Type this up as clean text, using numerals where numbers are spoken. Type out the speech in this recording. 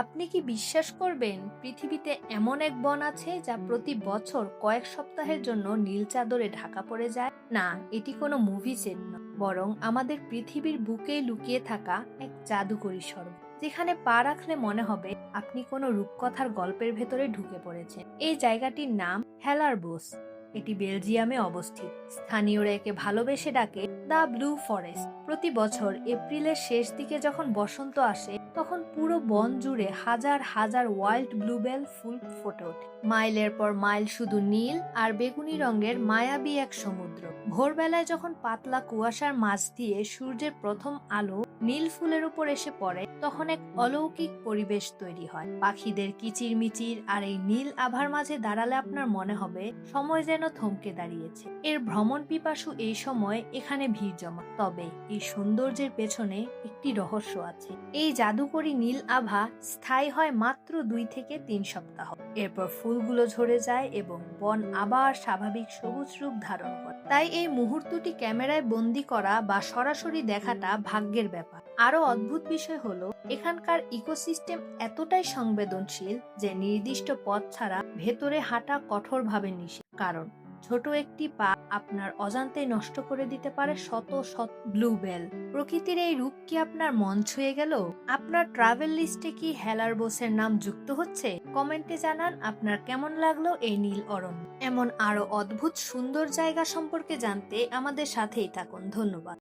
আপনি কি বিশ্বাস করবেন পৃথিবীতে এমন এক বন আছে যা প্রতি বছর কয়েক সপ্তাহের জন্য নীল চাদরে ঢাকা পড়ে যায়? না, এটি কোনো মুভি সেট নয়, বরং আমাদের পৃথিবীর বুকেই লুকিয়ে থাকা এক জাদুকরী স্বর্গ, যেখানে পা রাখলে মনে হবে আপনি কোনো রূপকথার গল্পের ভেতরে ঢুকে পড়েছেন। এই জায়গাটির নাম হেলারবোস। এটি বেলজিয়ামে অবস্থিত। স্থানীয়রা একে ভালোবেসে ডাকে দ্য ব্লু ফরেস্ট। প্রতি বছর এপ্রিলের শেষ দিকে যখন বসন্ত আসে, তখন পুরো বন জুড়ে হাজার হাজার ওয়াইল্ড ব্লুবেল ফুল ফুটে ওঠে। মাইলের পর মাইল শুধু নীল আর বেগুনি রঙের মায়াবী এক সমুদ্র। ভোরবেলায় যখন পাতলা কুয়াশার মাঝ দিয়ে সূর্যের প্রথম আলো নীল ফুলের উপর এসে পড়ে, তখন এক অলৌকিক পরিবেশ তৈরি হয়। পাখিদের কিচিরমিচির আর এই নীল আভার মাঝে দাঁড়ালে আপনার মনে হবে সময় যেন থমকে দাঁড়িয়েছে। এর ভ্রমণ পিপাসু এই সময় এখানে ভিড় জমা। তবে এই সৌন্দর্যের পেছনে একটি রহস্য আছে। এই জাদুকরী নীল আভা স্থায়ী হয় মাত্র 2 থেকে 3 সপ্তাহ। এরপর ফুলগুলো ঝরে যায় এবং বন আবার স্বাভাবিক সবুজ রূপ ধারণ করে। তাই এই মুহূর্তটি ক্যামেরায় বন্দি করা বা সরাসরি দেখাটা ভাগ্যের ব্যাপার। আরো অদ্ভুত বিষয় হলো, এখানকার ইকোসিস্টেম এতটাই সংবেদনশীল যে নির্দিষ্ট পথ ছাড়া ভেতরে হাঁটা কঠোরভাবে নিষেধ। কারণ ছোট একটি পা আপনার অজান্তেই নষ্ট করে দিতে পারে শত শত ব্লুবেল। প্রকৃতির এই রূপ কি আপনার মন ছুঁয়ে গেল? আপনার ট্রাভেল লিস্টে কি হেলারবোসের নাম যুক্ত হচ্ছে? কমেন্টে জানান আপনার কেমন লাগলো এই নীল অরণ্য। এমন আরো অদ্ভুত সুন্দর জায়গা সম্পর্কে জানতে আমাদের সাথেই থাকুন। ধন্যবাদ।